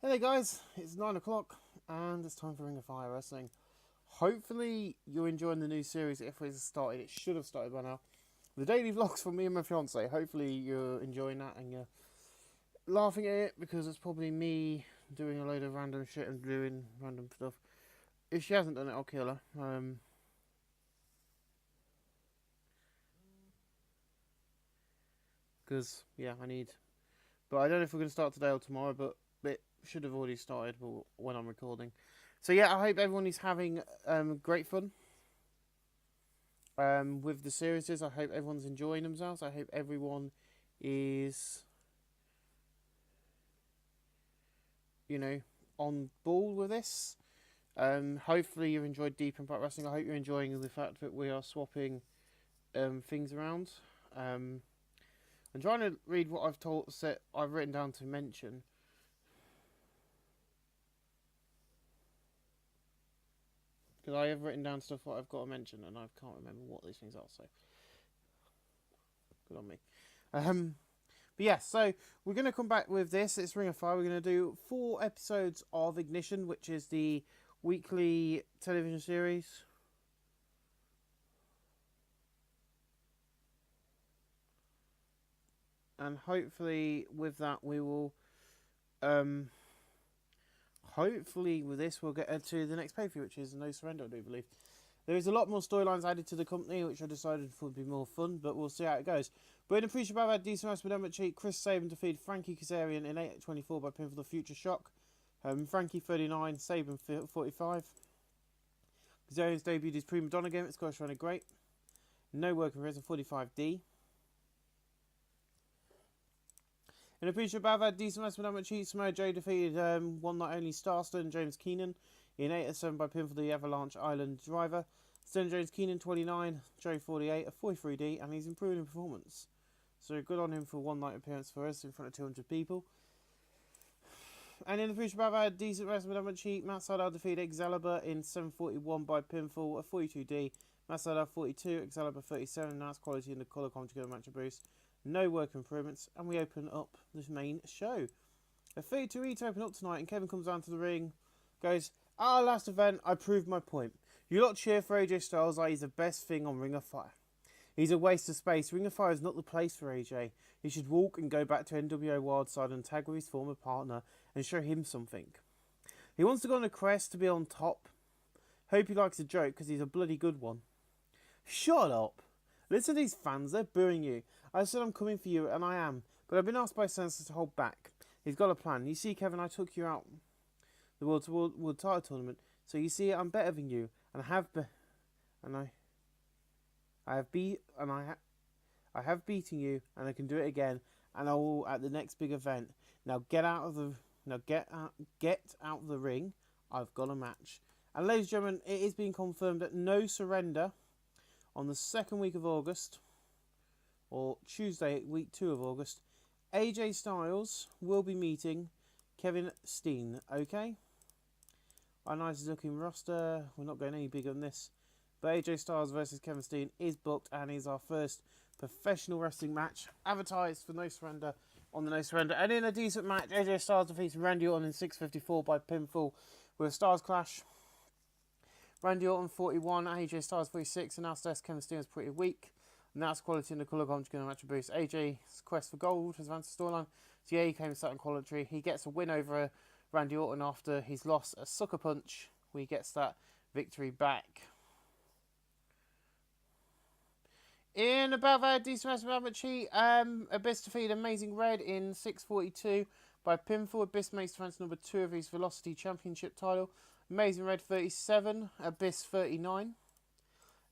Hey guys, it's 9 o'clock and it's time for Ring of Fire Wrestling. Hopefully you're enjoying the new series. If it's started, it should have started by now. The daily vlogs from me and my fiance. Hopefully you're enjoying that and you're laughing at it because it's probably me doing a load of random shit and doing random stuff. If she hasn't done it, I'll kill her. Because, yeah, I need... But I don't know if we're going to start today or tomorrow, but it should have already started when I'm recording. So yeah, I hope everyone is having great fun with the series. I hope everyone's enjoying themselves. I hope everyone is, on board with this. Hopefully you've enjoyed Deep Impact Wrestling. I hope you're enjoying the fact that we are swapping things around. I'm trying to read what I've written down to mention. Because I have written down stuff what I've got to mention, and I can't remember what these things are, so good on me. But yeah, so we're going to come back with this. It's Ring of Fire. We're going to do 4 episodes of Ignition, which is the weekly television series. And hopefully with that we will... hopefully with this we'll get to the next pay-per-view, which is No Surrender, I do believe. There is a lot more storylines added to the company, which I decided would be more fun, but we'll see how it goes. But in the pre-show, I've had decent match with Emma Cheek. Chris Sabin defeated Frankie Kazarian in 8:24 by pinfall the Future Shock. Frankie 39, Sabin 45. Kazarian's debuted his Prima Donna game at Scottish Runner Great. No working for his 45D. In the pre-show, I've had decent match with Emma Cheek. Samoa Joe defeated one night only Starston and James Keenan in 8:7 by pinfall the Avalanche Island Driver. Stone James Keenan 29, Joe 48, a 43D, and he's improving in performance. So good on him for one night appearance for us in front of 200 people. And in the future, I've had decent wrestling with Emma Cheek. Matt Sydal defeated Excalibur in 7:41 by pinfall, a 42D. Matt Sydal 42, Excalibur 37. That's quality in the colour commentary match of boost. No work improvements, and we open up the main show. A 32 E to open up tonight, and Kevin comes down to the ring, goes, "At our last event, I proved my point. You lot cheer for AJ Styles like he's the best thing on Ring of Fire. He's a waste of space. Ring of Fire is not the place for AJ. He should walk and go back to NWO Wildside and tag with his former partner and show him something. He wants to go on a quest to be on top. Hope he likes a joke because he's a bloody good one." Shut up. Listen to these fans, they're booing you. I said I'm coming for you, and I am. But I've been asked by Sensor to hold back. He's got a plan. You see, Kevin, I took you out the World Title Tournament. So you see, I'm better than you, and I have beaten you, and I can do it again, and I will at the next big event. Now get out of the ring. I've got a match. And ladies and gentlemen, it is being confirmed that No Surrender on the 2nd week of August, or Tuesday, week 2 of August, AJ Styles will be meeting Kevin Steen, okay? A nice looking roster. We're not going any bigger than this. But AJ Styles versus Kevin Steen is booked and is our first professional wrestling match advertised for No Surrender on the No Surrender. And in a decent match, AJ Styles defeats Randy Orton in 6:54 by pinfall with a Stars Clash. Randy Orton 41, AJ Styles 46, and now Kevin Steen is pretty weak. And that's quality in the colour commentary going to match a boost. AJ's quest for gold has advanced the storyline. So yeah, he came starting quality. He gets a win over Randy Orton after he's lost a sucker punch. He gets that victory back. In about that decent match, Abyss defeated Amazing Red in 6:42 by pinfall. Abyss makes defense number 2 of his Velocity Championship title. Amazing Red 37, Abyss 39.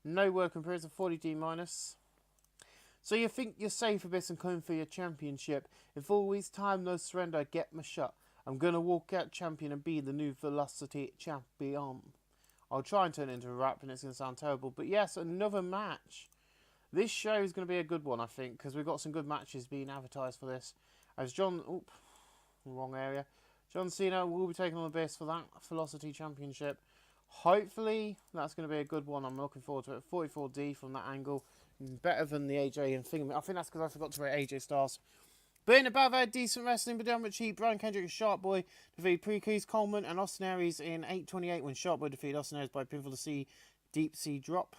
No work in periods of 40D minus. So you think you're safe, Abyss, and coming for your championship. In 4 weeks' time, No Surrender, get my shot. I'm going to walk out champion and be the new Velocity champion. I'll try and turn it into a rap, and it's going to sound terrible. But yes, another match. This show is going to be a good one, I think, because we've got some good matches being advertised for this. As wrong area. John Cena will be taking on Abyss for that Velocity Championship. Hopefully, that's going to be a good one. I'm looking forward to it. 44D from that angle. Better than the AJ and thing. I think that's because I forgot to rate AJ Styles. But in above, I had decent wrestling, but down much cheap. Brian Kendrick and Sharp Boy defeated Pre-Keys, Coleman, and Austin Aries in 8:28 when Sharp Boy defeated Austin Aries by pinfall to deep sea drop.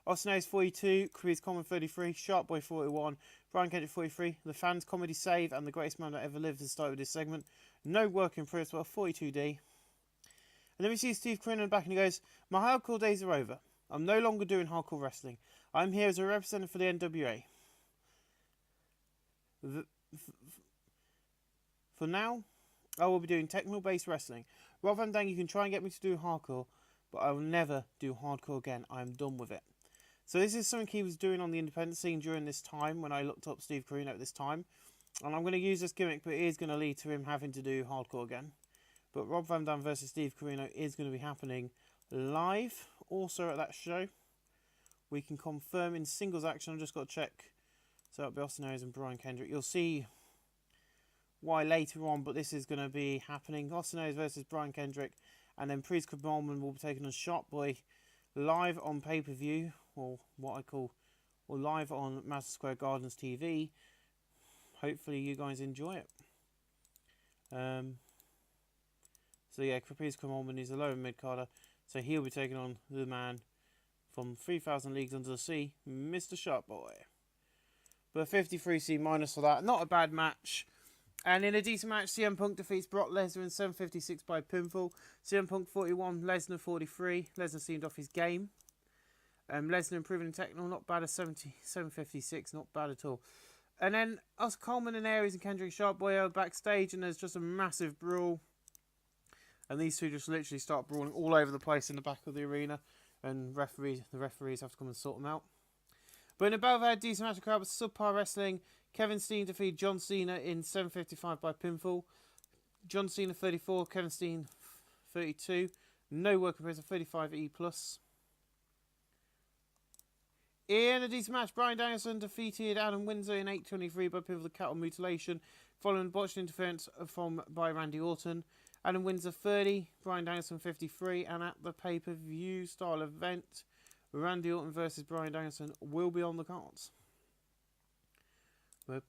Austin Aries 42, Chris Coleman 33, Sharp Boy 41, Brian Kendrick 43. The fans comedy save and the greatest man that ever lived has started with this segment. No work in progress, well 42D. And then we see Steve Corino in the back and he goes, "My hardcore days are over. I'm no longer doing hardcore wrestling. I'm here as a representative for the NWA. For now, I will be doing technical-based wrestling. Rob Van Dam, you can try and get me to do hardcore, but I will never do hardcore again. I am done with it." So this is something he was doing on the independent scene during this time when I looked up Steve Corino at this time. And I'm going to use this gimmick, but it is going to lead to him having to do hardcore again. But Rob Van Dam versus Steve Corino is going to be happening live also at that show. We can confirm in singles action. I've just got to check. So it'll be Austin Aries and Brian Kendrick. You'll see why later on, but this is going to be happening. Austin Aries versus Brian Kendrick. And then Priest Coleman will be taking on Sharp Boy live on pay-per-view, or what I call, or live on Madison Square Gardens TV. Hopefully you guys enjoy it. So yeah, Priest Coleman is a lower mid-carder. So he'll be taking on the man from 3,000 Leagues Under the Sea, Mr. Sharp Boy. But 53C minus for that. Not a bad match. And in a decent match, CM Punk defeats Brock Lesnar in 7:56 by pinfall. CM Punk 41, Lesnar 43. Lesnar seemed off his game. Lesnar improving in technical, not bad at 7:56, not bad at all. And then us Coleman and Aries and Kendrick Sharp Boy are backstage, and there's just a massive brawl. And these two just literally start brawling all over the place in the back of the arena. And the referees have to come and sort them out. But in above, I had decent match of crowd with subpar wrestling. Kevin Steen defeated John Cena in 7:55 by pinfall. John Cena 34, Kevin Steen 32. No work in prison, 35E+. In a decent match, Bryan Danielson defeated Adam Windsor in 8:23 by pinfall the cattle mutilation, following botched interference by Randy Orton. Adam Windsor 30, Bryan Danielson 53, and at the pay-per-view style event, Randy Orton versus Bryan Danielson will be on the cards. There's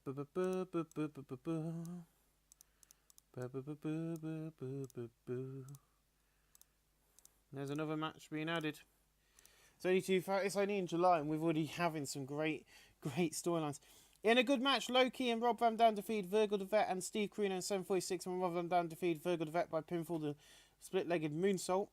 another match being added. It's only in July, and we're already having some great storylines. In a good match, Loki and Rob Van Dam defeated Virgil the Vet and Steve Corino in 7:46, and Rob Van Dam defeated Virgil the Vet by pinfall the split-legged moonsault.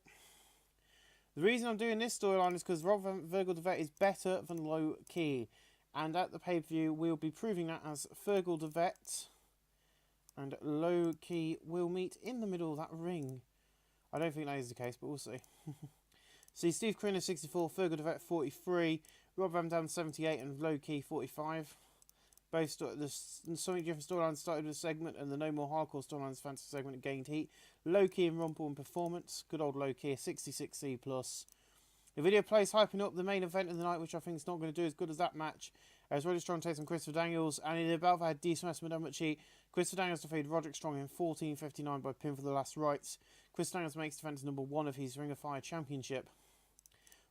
The reason I'm doing this storyline is because Virgil the Vet is better than Low-Key. And at the pay-per-view, we'll be proving that as Virgil the Vet and Low-Key will meet in the middle of that ring. I don't think that is the case, but we'll see. See, Steve Corino 64, Virgil the Vet 43, Rob Van Dam 78, and Low-Key 45. Both something different storylines started with a segment, and the No More Hardcore storylines fantasy segment gained heat. Low-Key and Rumble and Performance. Good old Low-Key, 66C+. The video plays hyping up the main event of the night, which I think is not going to do as good as that match. As Roderick Strong takes on Christopher Daniels, and in the belt, I had decent wrestling with Much Heat. Christopher Daniels defeated Roderick Strong in 14:59 by pin for the last rights. Christopher Daniels makes defense number 1 of his Ring of Fire Championship.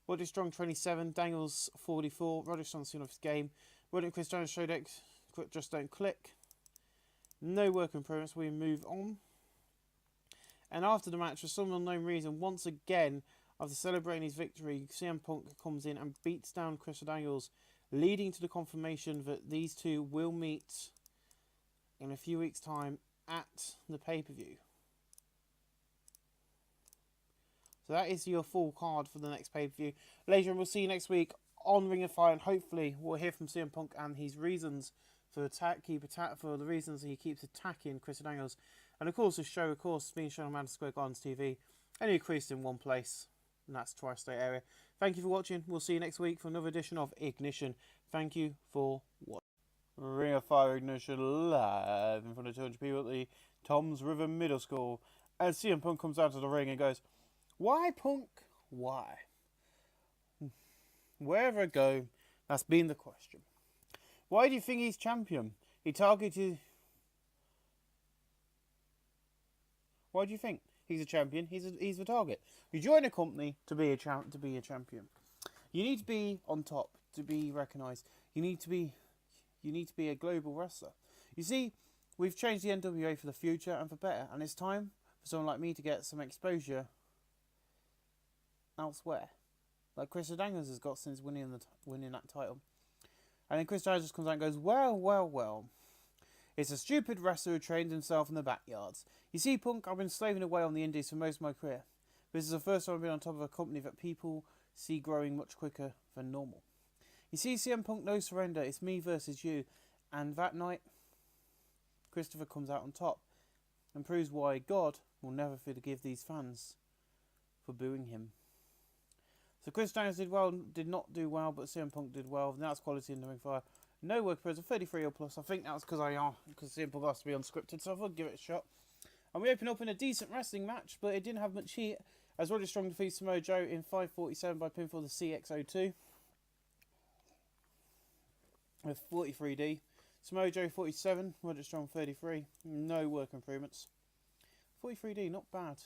Roderick Strong 27, Daniels 44. Roderick Strong soon off his game. Roderick and Chris Daniels showed X, just don't click. No work in progress, we move on. And after the match, for some unknown reason, once again, after celebrating his victory, CM Punk comes in and beats down Chris Daniels, leading to the confirmation that these two will meet in a few weeks' time at the pay-per-view. So that is your full card for the next pay-per-view. Later on, we'll see you next week on Ring of Fire, and hopefully we'll hear from CM Punk and his reasons for the reasons he keeps attacking Chris Daniels. And of course, the show, is being shown on Madison Square Gardens TV, only increased in one place, and that's Tri-State area. Thank you for watching. We'll see you next week for another edition of Ignition. Thank you for watching. Ring of Fire Ignition live in front of 200 people at the Toms River Middle School. And CM Punk comes out to the ring and goes, "Why, Punk? Why?" Wherever I go, that's been the question. Why do you think he's champion? He targeted... Why do you think he's a champion? He's the target. You join a company to be a champion. You need to be on top to be recognised. You need to be a global wrestler. You see, we've changed the NWA for the future and for better, and it's time for someone like me to get some exposure elsewhere, like Chris Daniels has got since winning that title. And then Chris Daniels comes out and goes, well. It's a stupid wrestler who trained himself in the backyards. You see, Punk, I've been slaving away on the indies for most of my career. This is the first time I've been on top of a company that people see growing much quicker than normal. You see, CM Punk, no surrender. It's me versus you. And that night, Christopher comes out on top and proves why God will never forgive these fans for booing him. So Chris Daniels did not do well, but CM Punk did well. And that's quality in the ring fire. No work for us, a 33 or plus. I think that's because CM Punk has to be unscripted, so I thought I'd give it a shot. And we open up in a decent wrestling match, but it didn't have much heat, as Roderick Strong defeats Samoa Joe in 5:47 by pinfall the CX02 with 43D. Samoa Joe 47, Roderick Strong 33. No work improvements. 43D, not bad.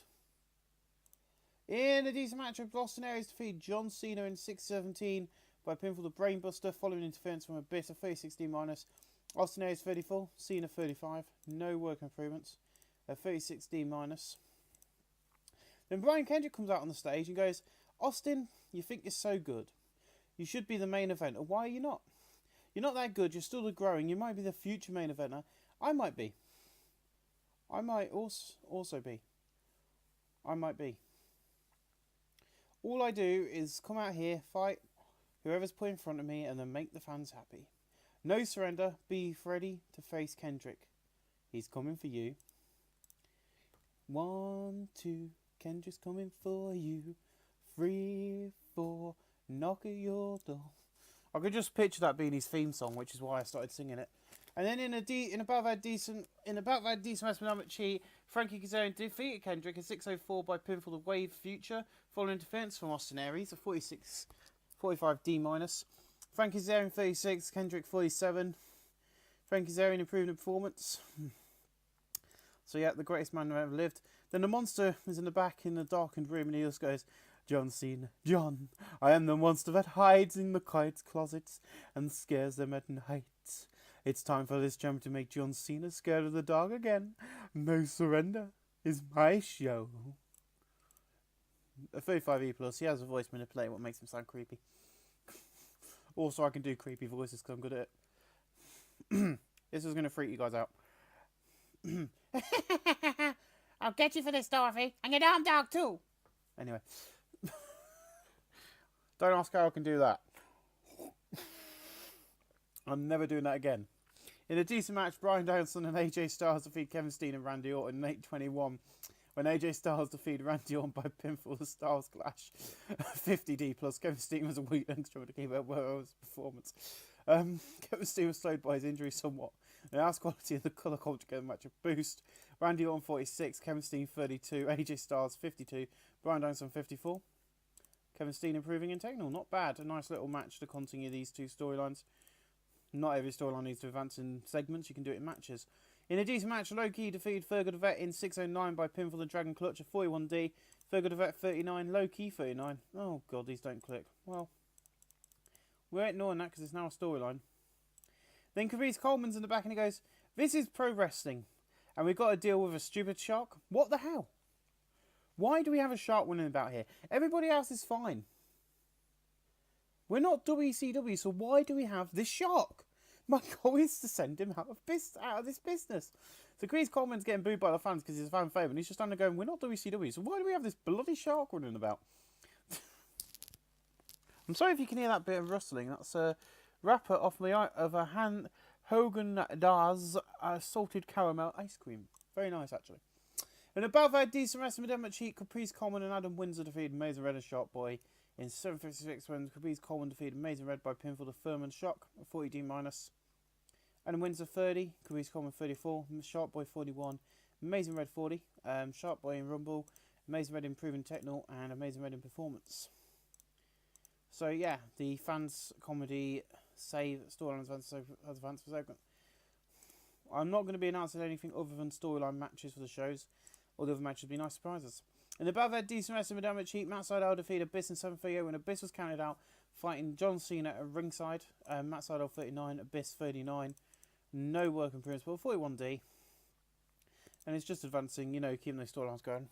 In a decent match, Austin Aries defeated John Cena in 6:17 by pinfall the Brainbuster, following interference from Abyss of 36D minus. Austin Aries 34, Cena 35. No work improvements. 36D minus. Then Brian Kendrick comes out on the stage and goes, Austin, you think you're so good. You should be the main eventer. Why are you not? You're not that good. You're still growing. You might be the future main eventer. I might be. I might also be. I might be. All I do is come out here, fight whoever's put in front of me, and then make the fans happy. No surrender. Be ready to face Kendrick. He's coming for you. 1, 2, Kendrick's coming for you. 3, 4, knock at your door. I could just picture that being his theme song, which is why I started singing it. And then in about that decent WrestleMania cheat, Frankie Kazarian defeated Kendrick in 6:04 by pinfall the Wave Future, following interference from Austin Aries, a 45D minus. Frankie Kazarian 36, Kendrick 47. Frankie Kazarian improving the performance. So yeah, the greatest man who ever lived. Then the monster is in the back in the darkened room, and he just goes, John Cena, John, I am the monster that hides in the kites' closets and scares them at night. It's time for this jump to make John Cena scared of the dark again. No surrender is my show. A 35E plus, he has a voice manipulator, what makes him sound creepy. Also, I can do creepy voices because I'm good at it. This is going to freak you guys out. I'll get you for this, Dorothy, and your damn dog too. Anyway. Don't ask how I can do that. I'm never doing that again. In a decent match, Bryan Danielson and AJ Styles defeat Kevin Steen and Randy Orton in 8:21. When AJ Styles defeated Randy Orton by pinfall, the Styles Clash. 50D plus. Kevin Steen was a weak link trying to keep up with his performance. Kevin Steen was slowed by his injury somewhat. The house quality of the colour culture gave the match a boost. Randy Orton 46, Kevin Steen 32, AJ Styles 52, Bryan Danielson 54. Kevin Steen improving in technical, not bad. A nice little match to continue these two storylines. Not every storyline needs to advance in segments, you can do it in matches. In a decent match, Low-Key defeated Fergal the Vet in 6:09 by pinfall the Dragon Clutch of 41D. Fergal the Vet 39, Low-Key 39. Oh god, these don't click. Well, we're ignoring that because it's now a storyline. Then Caprice Coleman's in the back and he goes, this is pro wrestling. And we've got to deal with a stupid shark? What the hell? Why do we have a shark running about here? Everybody else is fine. We're not WCW, so why do we have this shark? My goal is to send him out of this business. So Caprice Coleman's getting booed by the fans because he's a fan favourite, and he's just standing there going, we're not WCW, so why do we have this bloody shark running about? I'm sorry if you can hear that bit of rustling. That's a wrapper off of a Hogan Dazs salted caramel ice cream. Very nice, actually. And above that, decent wrestling with Emma Cheek, Caprice Coleman and Adam Windsor defeated Amazing Red and Shark Boy in 7:56 when Caprice Coleman defeated Amazing Red by pinfall to Furman Shock, 40D minus. Adam Windsor 30, Caprice Coleman 34, Shark Boy 41, Amazing Red 40, Shark Boy in Rumble, Amazing Red improving technical, and Amazing Red in performance. So yeah, the fans comedy save storylines advance for segment. I'm not going to be announcing anything other than storyline matches for the shows. All the other matches will be nice surprises. In the above that, decent wrestling with Emma Cheek, Matt Sydal defeated Abyss in 7:38 when Abyss was counted out, fighting John Cena at ringside. Matt Sydal 39, Abyss 39. no work in principle, 41D. And it's just advancing, you know, keeping those storylines going.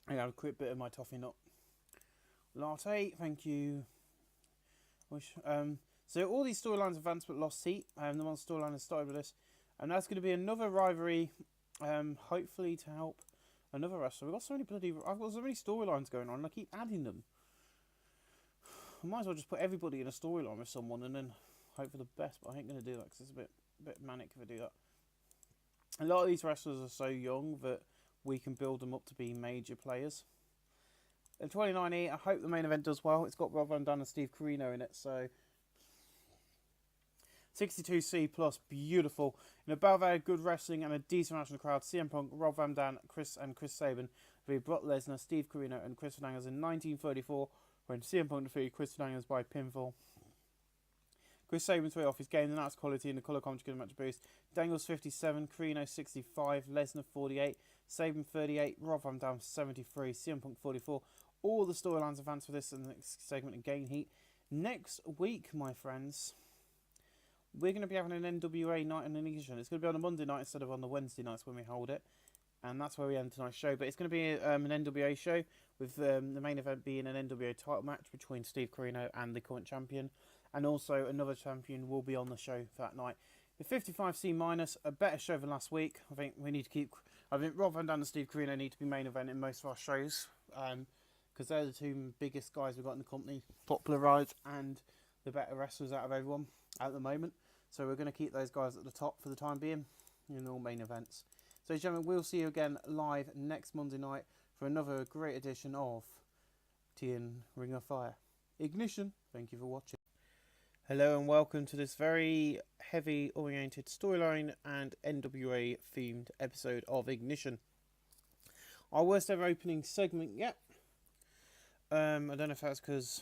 I got a quick bit of my toffee nut latte, thank you. So all these storylines advanced but lost heat. The one storyline has started with this. And that's going to be another rivalry, hopefully to help another wrestler. I've got so many storylines going on and I keep adding them. I might as well just put everybody in a storyline with someone and then hope for the best, but I ain't going to do that because it's a bit manic if I do that. A lot of these wrestlers are so young that we can build them up to be major players. In 29E, I hope the main event does well. It's got Rob Van Dam and Steve Corino in it, so 62C plus, beautiful. In a battle that had good wrestling and a decent match in the crowd, CM Punk, Rob Van Dam, Chris Sabin defeated Brock Lesnar, Steve Corino, and Chris Fernandez in 1934, when CM Punk defeated Chris Fernandez by pinfall. Chris Sabin threw off his game, the night's quality and the colour commentary match boost. Daniels 57, Corino 65, Lesnar 48, Sabin 38, Rob Van Dam 73, CM Punk 44. All the storylines advance for this in the next segment and gain heat. Next week, my friends, we're going to be having an NWA night in Ignition. It's going to be on a Monday night instead of on the Wednesday nights when we hold it. And that's where we end tonight's show. But it's going to be an NWA show with the main event being an NWA title match between Steve Corino and the current champion. And also another champion will be on the show for that night. The 55C minus, a better show than last week. I think we need to keep... I think Rob Van Dam and Steve Corino need to be main event in most of our shows. Because they're the two biggest guys we've got in the company. Popularised and the better wrestlers out of everyone at the moment. So we're going to keep those guys at the top for the time being in all main events. So gentlemen, we'll see you again live next Monday night for another great edition of TN Ring of Fire. Ignition, thank you for watching. Hello and welcome to this very heavy oriented storyline and NWA themed episode of Ignition. Our worst ever opening segment yet. I don't know if that's because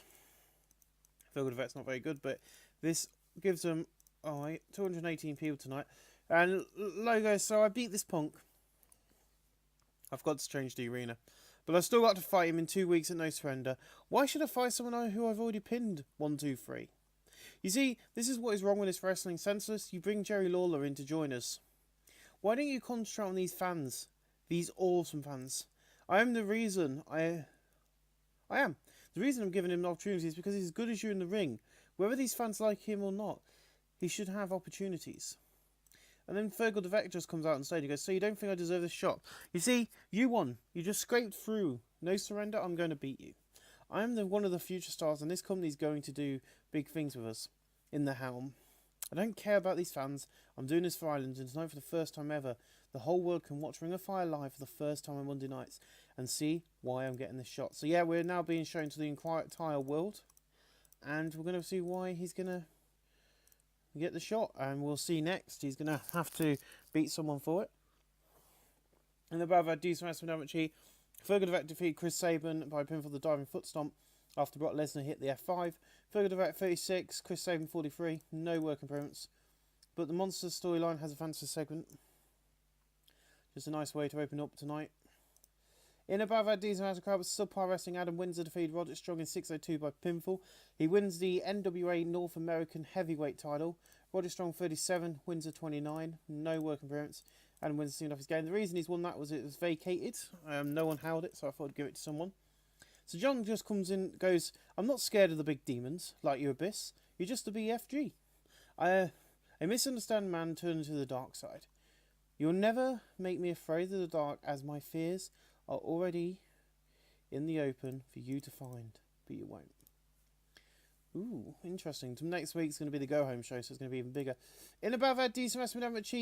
I feel the vet's not very good, but this gives them 218 people tonight. And logo, so I beat this Punk. I've got to change the arena. But I've still got to fight him in 2 weeks at No Surrender. Why should I fight someone who I've already pinned 1, 2, 3? You see, this is what is wrong with this wrestling senseless. You bring Jerry Lawler in to join us. Why don't you concentrate on these fans? These awesome fans. I am the reason I am. The reason I'm giving him opportunities is because he's as good as you in the ring. Whether these fans like him or not, he should have opportunities. And then Fergal the Vet just comes out on stage and goes, so you don't think I deserve this shot? You see, you won. You just scraped through. No Surrender, I'm going to beat you. I am one of the future stars and this company's going to do big things with us in the helm. I don't care about these fans. I'm doing this for Ireland and tonight for the first time ever. The whole world can watch Ring of Fire live for the first time on Monday nights and see why I'm getting this shot. So yeah, we're now being shown to the entire world and we're going to see why he's going to get the shot, and we'll see next. He's going to have to beat someone for it. And above our decent wrestling damage, Fergal the Vet defeated Chris Sabin by pinfall the diving foot stomp after Brock Lesnar hit the F5. Fergal the Vet 36, Chris Sabin 43, no work improvements. But the Monsters storyline has a fancy segment. Just a nice way to open up tonight. In above our decent wrestling crowd with subpar wrestling, Adam Windsor defeated Roderick Strong in 6:02 by pinfall. He wins the NWA North American Heavyweight title. Roderick Strong 37, Windsor 29, no work improvements. Adam Windsor seemed off his game. The reason he's won that was it was vacated. No one held it, so I thought I'd give it to someone. So John just comes in, goes, I'm not scared of the big demons, like you Abyss. You're just a BFG. A misunderstanding man turned to the dark side. You'll never make me afraid of the dark, as my fears are already in the open for you to find, but you won't. Ooh, interesting. Next week's going to be the go-home show, so it's going to be even bigger. In above our decent wrestling damage,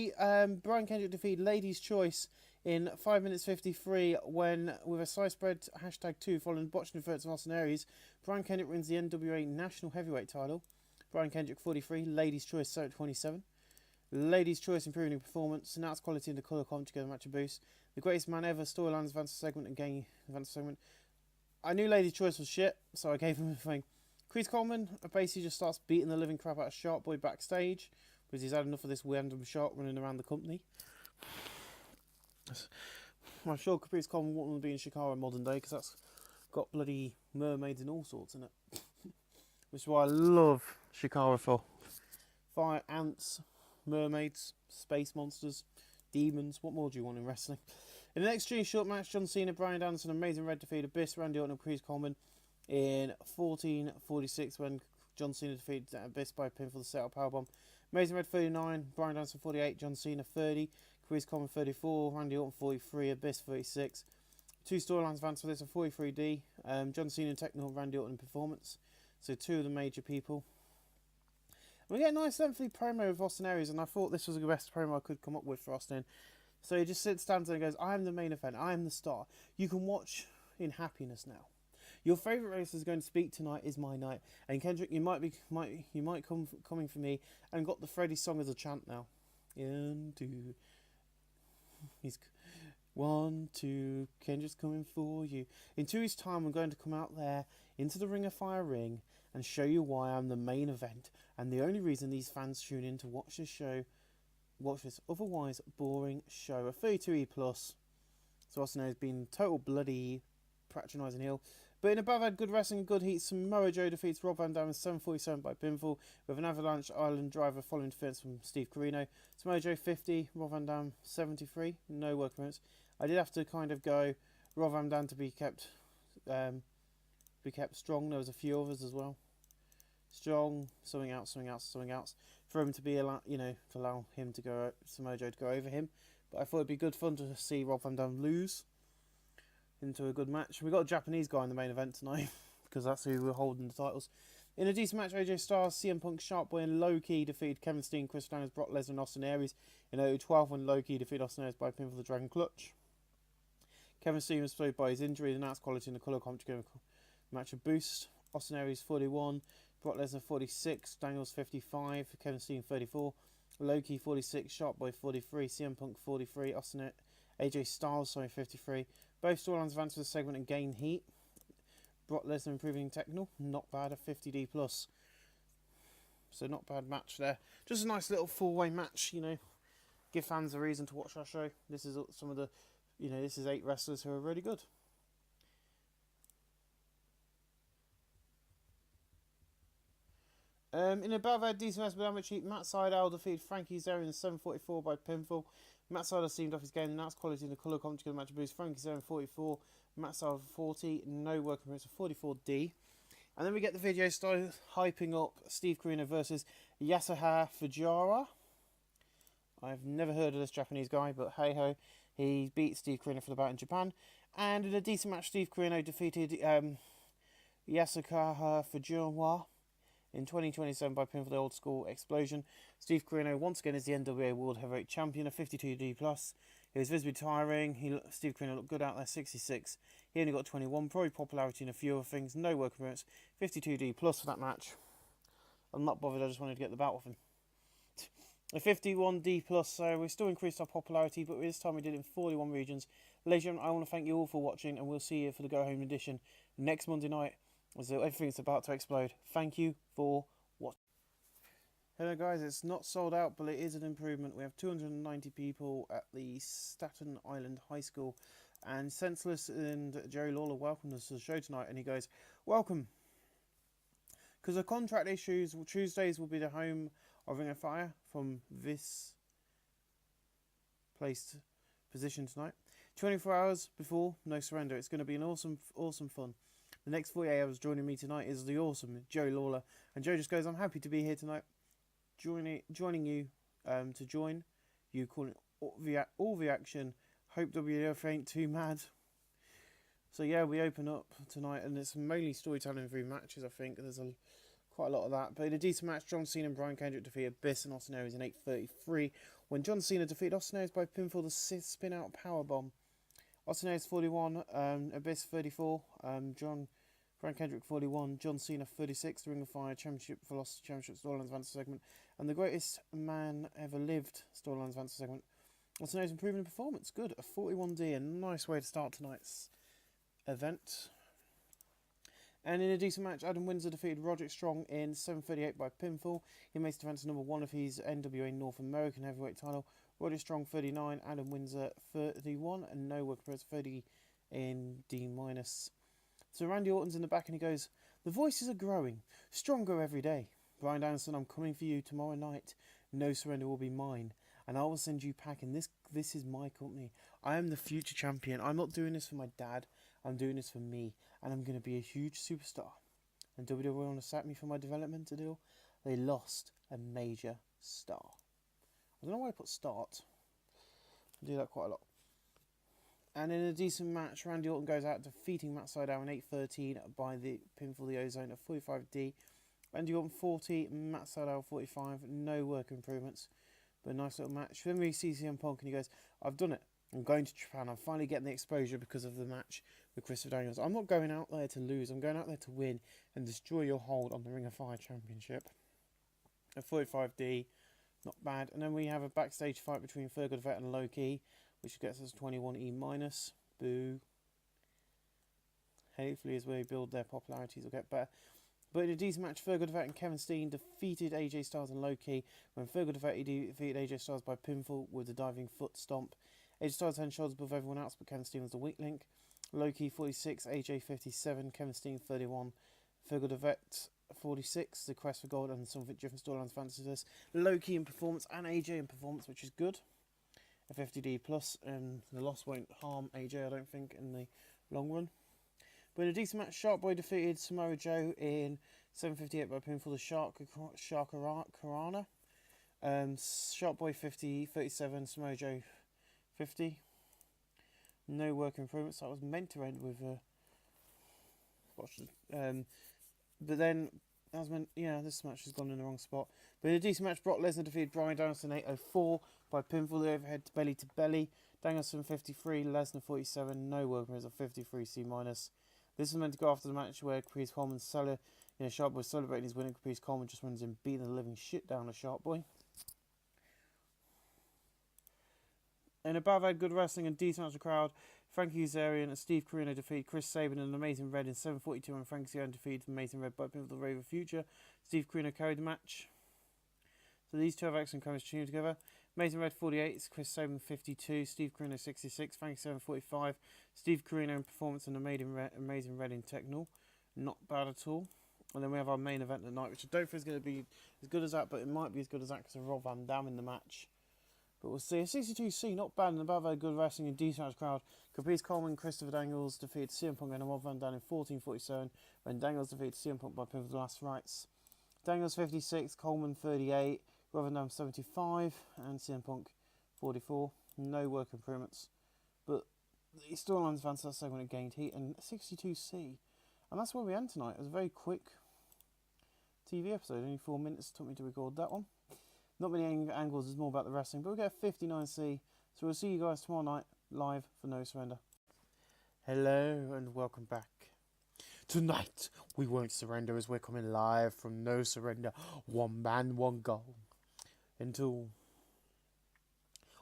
Brian Kendrick defeated Ladies' Choice in 5 minutes 53 when, with a sliced bread #2 following botched inverts of Austin Aries, Brian Kendrick wins the NWA National Heavyweight title. Brian Kendrick 43, Ladies' Choice 27. Ladies' Choice improving in performance, announced quality in the colour comp together match a boost. The greatest man ever, storylines advanced segment and game advanced segment. I knew Ladies' Choice was shit, so I gave him a thing. Chris Coleman basically just starts beating the living crap out of Shark Boy backstage because he's had enough of this random shark running around the company. I'm sure Caprice Coleman wouldn't want to be in Chicago in modern day because that's got bloody mermaids and all sorts in it. Which is why I love Chicago for fire ants, mermaids, space monsters, demons. What more do you want in wrestling? In the next extreme short match, John Cena, Bryan Danielson, Amazing Red defeated Abyss, Randy Orton and Chris Coleman in 14:46 when John Cena defeated Abyss by pinfall the setup powerbomb. Amazing Red 39, Bryan Danielson 48, John Cena 30, Chris Coleman 34, Randy Orton 43, Abyss 36. Two storylines advanced for this are 43D, John Cena technical, Randy Orton performance. So two of the major people. We get a nice lengthy promo with Austin Aries, and I thought this was the best promo I could come up with for Austin. So he just stands there and goes, I am the main event, I am the star. You can watch in happiness now. Your favourite wrestler is going to speak tonight is my night. And Kendrick, you might coming for me and got the Freddie song as a chant now. 1, 2. He's 1, 2. Kendrick's coming for you. In 2 weeks' time, I'm going to come out there into the Ring of Fire ring and show you why I'm the main event and the only reason these fans tune in to watch this show. Watch this otherwise boring show. A 32E plus. So Austin has been total bloody patronising heel. But in above had good wrestling and good heat. Samoa Joe defeats Rob Van Dam in 7:47 by pinfall with an Avalanche Island driver following interference from Steve Corino. Samoa Joe 50, Rob Van Dam 73. No work clearance. I did have to kind of go Rob Van Dam to be kept strong. There was a few others as well. Strong, something else. For him to be to allow him to go, Samoa Joe to go over him. But I thought it'd be good fun to see Rob Van Dam lose into a good match. We got a Japanese guy in the main event tonight because that's who we're holding the titles. In a decent match, AJ Styles, CM Punk, Sharp Boy and Low Key defeated Kevin Steen, Chris Daniels, Brock Lesnar and Austin Aries in 0-12 when Low Key defeated Austin Aries by pinfall the Dragon Clutch. Kevin Steen was played by his injury, the announced quality in the colour commentary match a boost. Austin Aries 41, Brock Lesnar 46, Daniels 55, Kevin Steen 34, Low Key 46, Sharp Boy 43, CM Punk 43, AJ Styles 53. Both storylines advanced for the segment and gain heat. Brock Lesnar improving technical, not bad, a 50D plus. So not bad match there. Just a nice little four-way match, give fans a reason to watch our show. This is some of the, this is 8 wrestlers who are really good. In above our decent match with amateur heat, Matt Sydal defeated Frankie Zero in 7:44 by pinfall. Matt Sydal seemed off his game, announced quality in the colour commentary match boost. Frankie Zero 44, Matt Sydal 40, no working rates of 44D. And then we get the video started hyping up Steve Corino versus Yasuhiro Fujiwara. I've never heard of this Japanese guy, but hey ho, he beat Steve Corino for the bout in Japan. And in a decent match, Steve Corino defeated Yasuhiro Fujiwara in 2027 by pinfall the Old School Explosion. Steve Corino once again is the NWA World Heavyweight Champion, a 52D plus. He was visibly tiring. Steve Corino looked good out there, 66. He only got 21, probably popularity and a few other things. No work appearance, 52D plus for that match. I'm not bothered, I just wanted to get the bout with him. A 51D plus, so we still increased our popularity, but this time we did it in 41 regions. Ladies and gentlemen, I want to thank you all for watching, and we'll see you for the Go Home edition next Monday night. So everything's about to explode. Thank you for watching. Hello guys, it's not sold out, but it is an improvement. We have 290 people at the Staten Island High School, and Senseless and Jerry Lawler welcomed us to the show tonight, and he goes, welcome. Because of contract issues, Tuesdays will be the home of Ring of Fire from this placed position tonight. 24 hours before No Surrender. It's going to be an awesome fun. The next 48 hours joining me tonight is the awesome Joe Lawler. And Joe just goes, I'm happy to be here tonight. Joining you to join you, calling all the action. Hope WWF ain't too mad. So yeah, we open up tonight and it's mainly storytelling through matches, I think. There's quite a lot of that. But in a decent match, John Cena and Brian Kendrick defeated Abyss and Austin Aries in 8:33. When John Cena defeated Austin Aries by pinfall the spin out powerbomb. Austin Aries 41, Abyss 34, Brian Kendrick 41, John Cena 36, the Ring of Fire Championship Velocity Championship Storylines Advance segment, and the Greatest Man Ever Lived Storylines Advance segment. Austin Aries improving performance, good, a 41D, a nice way to start tonight's event. And in a decent match, Adam Windsor defeated Roderick Strong in 7:38 by pinfall. He makes defense number 1 of his NWA North American Heavyweight title. Roderick Strong 39, Adam Windsor 31, and no work appearance 30 in D-. So Randy Orton's in the back and he goes, the voices are growing, stronger every day. Bryan Danielson, I'm coming for you tomorrow night. No surrender will be mine. And I will send you packing. This is my company. I am the future champion. I'm not doing this for my dad. I'm doing this for me. And I'm going to be a huge superstar. And WWE want to sack me for my developmental deal. They lost a major star. I don't know why I put start. I do that quite a lot. And in a decent match, Randy Orton goes out defeating Matt Sydal in 8:13 by the pinfall the Ozone at 45D. Randy Orton 40, Matt Sydal 45. No work improvements, but a nice little match. Then we see CM Punk and he goes, I've done it. I'm going to Japan. I'm finally getting the exposure because of the match with Christopher Daniels. I'm not going out there to lose. I'm going out there to win and destroy your hold on the Ring of Fire Championship. At 45D, not bad. And then we have a backstage fight between Fergal Vet and Low Key, which gets us 21E minus. Boo. Hopefully as we build their popularities will get better. But in a decent match, Fergal Vet and Kevin Steen defeated AJ Styles and Low Key when Fergal Vet defeated AJ Styles by pinfall with a diving foot stomp. AJ Styles 10 shoulders above everyone else, but Kevin Steen was the weak link. Low Key 46, AJ 57, Kevin Steen 31, Fergal Vet 46, the quest for gold and some different storylines fantasy this. Low Key in performance and AJ in performance, which is good. A 50D plus, and the loss won't harm AJ, I don't think, in the long run. But in a decent match, Shark Boy defeated Samoa Joe in 7:58 by pinfall the Sharkarana. Shark Boy 37, Samoa Joe 50. No work improvements. That was meant to end with but then that was meant. Yeah, this match has gone in the wrong spot. But in a decent match, Brock Lesnar defeated Bryan Danielson 8:04 by pinfall the overhead belly to belly. Danielson 53, Lesnar 47. No work improvements of 53 C minus. This is meant to go after the match where Caprice Coleman Shark Boy celebrating his winning. Caprice Coleman just runs in beating the living shit down of Shark Boy. In above had good wrestling and decent match of the crowd. Frankie Kazarian and Steve Corino defeated Chris Sabin and Amazing Red in 7:42 and Frankie Kazarian defeated Amazing Red by pinfall the Rave of Future. Steve Corino carried the match. So these two have excellent chemistry together. Amazing Red 48, Chris Sabin 52, Steve Corino 66, Frankie Kazarian 45. Steve Corino in performance and Amazing Red in technical. Not bad at all. And then we have our main event tonight, which I don't think is going to be as good as that, but it might be as good as that because of Rob Van Dam in the match. But we'll see. A 62C, not bad, and above had good wrestling and decent match crowd. Caprice Coleman and Christopher Daniels defeated CM Punk and Rob Van Dam in 14:47 when Daniels defeated CM Punk by pinfall the last rights. Daniels 56, Coleman 38, Rob Van Dam 75, and CM Punk 44. No work improvements. But the storylines advanced that segment it gained heat, and 62C. And that's where we end tonight. It was a very quick TV episode, only 4 minutes it took me to record that one. Not many angles, it's more about the wrestling, but we'll get a 59C. So we'll see you guys tomorrow night, live for No Surrender. Hello and welcome back. Tonight, we won't surrender as we're coming live from No Surrender. One man, one goal. Until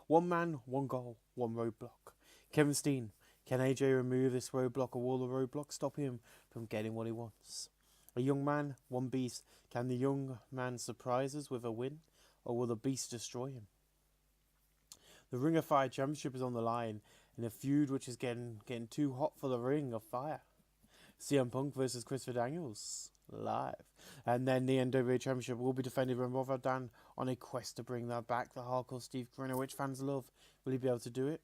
one man, one goal, one roadblock. Kevin Steen, can AJ remove this roadblock or will the roadblock stop him from getting what he wants? A young man, one beast. Can the young man surprise us with a win? Or will the beast destroy him? The Ring of Fire Championship is on the line in a feud which is getting too hot for the Ring of Fire. CM Punk versus Christopher Daniels live. And then the NJPW Championship will be defended by Rob Van Dam on a quest to bring that back. The hardcore Steve Corino, which fans love. Will he be able to do it?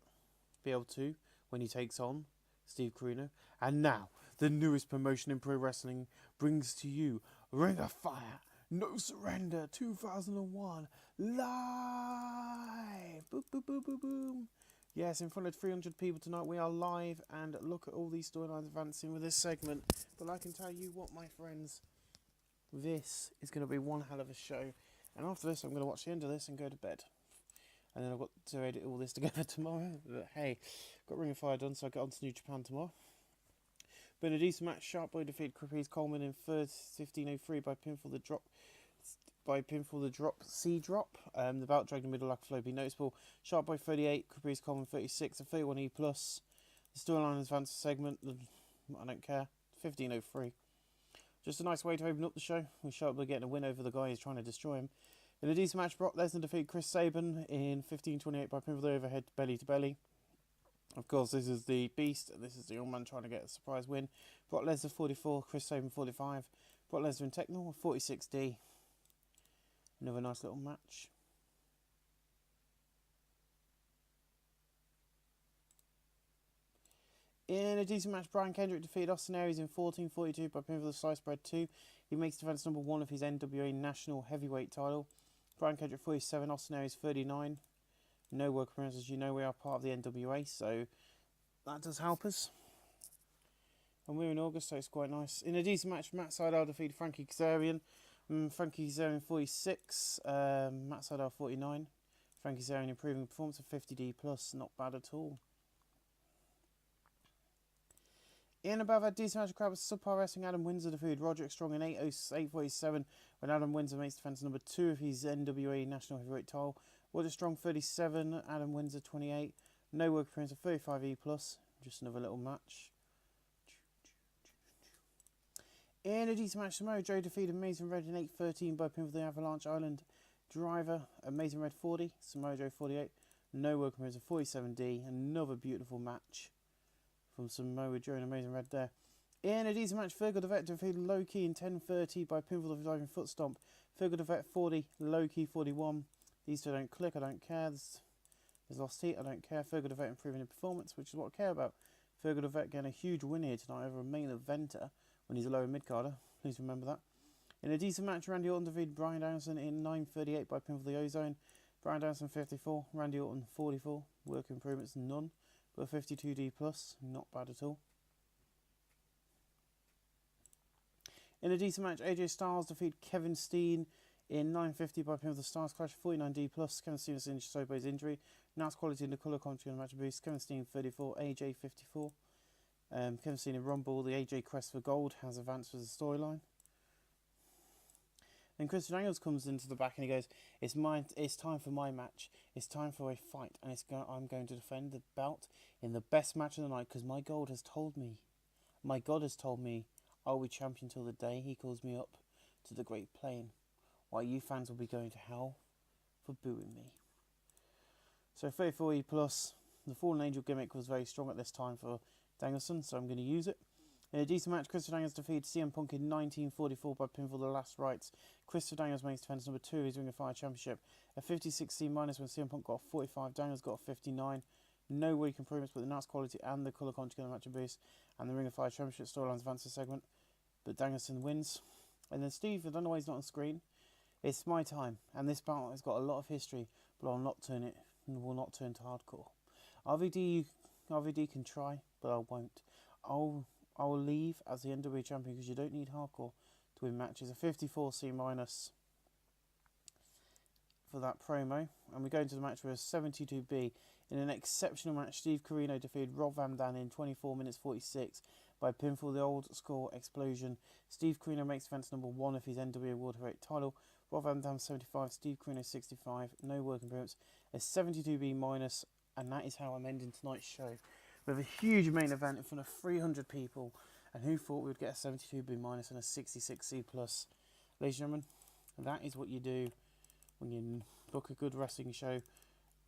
Be able to when he takes on Steve Corino? And now, the newest promotion in pro wrestling brings to you Ring of Fire No Surrender 2001 live. Boom, boom, boom, boom, boom. Yes, in front of 300 people tonight, we are live, and look at all these storylines advancing with this segment. But I can tell you what, my friends, this is going to be one hell of a show. And after this, I'm going to watch the end of this and go to bed. And then I've got to edit all this together tomorrow. But hey, got Ring of Fire done, so I get on to New Japan tomorrow. But in a decent match, Shark Boy defeated Caprice Coleman in 15:03 by pinfall the drop. C drop. The belt dragged in the middle like a flow be noticeable. Shark Boy 38, Caprice Coleman 36, a 31E plus. The storyline advance segment, I don't care. 15:03. Just a nice way to open up the show. With Shark Boy getting a win over the guy who's trying to destroy him. In a decent match, Brock Lesnar defeated Chris Sabin in 15:28 by pinfall the overhead belly to belly. Of course, this is the Beast. This is the young man trying to get a surprise win. Brock Lesnar 44, Chris Sabin 45. Brock Lesnar in technical 46D. Another nice little match. In a decent match, Brian Kendrick defeated Austin Aries in 14:42 by pinfall the Slice Bread 2. He makes defence number 1 of his NWA National Heavyweight title. Brian Kendrick 47, Austin Aries 39. No work appearances, as you know we are part of the NWA, so that does help us. And we're in August, so it's quite nice. In a decent match, Matt Sydal defeated Frankie Kazarian. Frankie Kazarian 46, Matt Sydal 49. Frankie Kazarian improving performance of 50D+, not bad at all. In above that decent match, crowd was subpar wrestling. Adam Windsor defeated Roderick Strong in 8:47 when Adam Windsor makes defence number 2 of his NWA National Heavyweight title. Roderick Strong 37, Adam Windsor 28. No work appearance of 35E+, just another little match. In a decent match, Samoa Joe defeated Amazing Red in 8:13 by pinfall the Avalanche Island driver. Amazing Red 40, Samoa Joe 48. No work appearance of 47D. Another beautiful match from Samoa Joe and Amazing Red there. In a decent match, Fergal the Vet defeated Low Key in 10:30 by pinfall of the diving foot stomp. Fergal the Vet 40, Low Key 41. These two don't click, I don't care. There's lost heat, I don't care. Fergal the Vet improving in performance, which is what I care about. Fergal the Vet getting a huge win here tonight over a main eventer when he's a lower mid-carder. Please remember that. In a decent match, Randy Orton defeated Brian Danielson in 9:38 by pinfall the Ozone. Brian Danielson 54, Randy Orton 44. Work improvements none, but 52D+, not bad at all. In a decent match, AJ Styles defeated Kevin Steen in 9:50 by pinfall the Stars Clash, 49D+. Kevin Steen was injured so by his injury. Nice quality in the colour commentary on the match boost. Kevin Steen 34, AJ 54. Kevin Steen in Rumble, the AJ Quest for Gold has advanced for the storyline. Then Christopher Daniels comes into the back and he goes, it's time for my match. It's time for a fight, and I'm going to defend the belt in the best match of the night because my God has told me I'll be champion till the day he calls me up to the Great Plain, while you fans will be going to hell for booing me. So 34E+, the Fallen Angel gimmick was very strong at this time for Danielson, so I'm going to use it. In a decent match, Christopher Daniels defeated CM Punk in 19:44 by pinfall the Last Rites. Christopher Daniels makes defence number 2 of his Ring of Fire Championship. A 56C- when CM Punk got a 45, Daniels got a 59. No weak improvements, but the nice quality and the colour conjugate match boost. And the Ring of Fire Championship storylines advance the segment. But Danielson wins. And then Steve, I don't know why he's not on screen. It's my time, and this battle has got a lot of history, but I'll not turn it, and will not turn to hardcore. RVD can try, but I won't. I'll leave as the NWA champion because you don't need hardcore to win matches. A 54C- for that promo. And we go into the match with a 72B. In an exceptional match, Steve Corino defeated Rob Van Dam in 24:46 by pinfall the Old School Explosion. Steve Corino makes defence number 1 of his NWA World Heavyweight title. Rob Van Dam 75, Steve Corino 65. No work improvements. A 72B-, and that is how I'm ending tonight's show. With a huge main event in front of 300 people, and who thought we would get a 72B- and a 66C+. Ladies and gentlemen, that is what you do when you book a good wrestling show,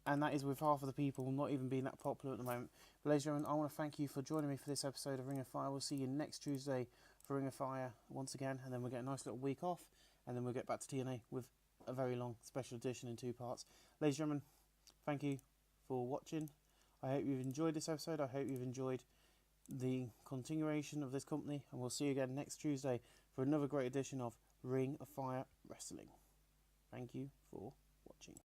and that is with half of the people not even being that popular at the moment. But ladies and gentlemen, I want to thank you for joining me for this episode of Ring of Fire. We'll see you next Tuesday for Ring of Fire once again, and then we'll get a nice little week off, and then we'll get back to TNA with a very long special edition in 2 parts. Ladies and gentlemen, thank you for watching. I hope you've enjoyed this episode. I hope you've enjoyed the continuation of this company, and we'll see you again next Tuesday for another great edition of Ring of Fire Wrestling. Thank you for watching.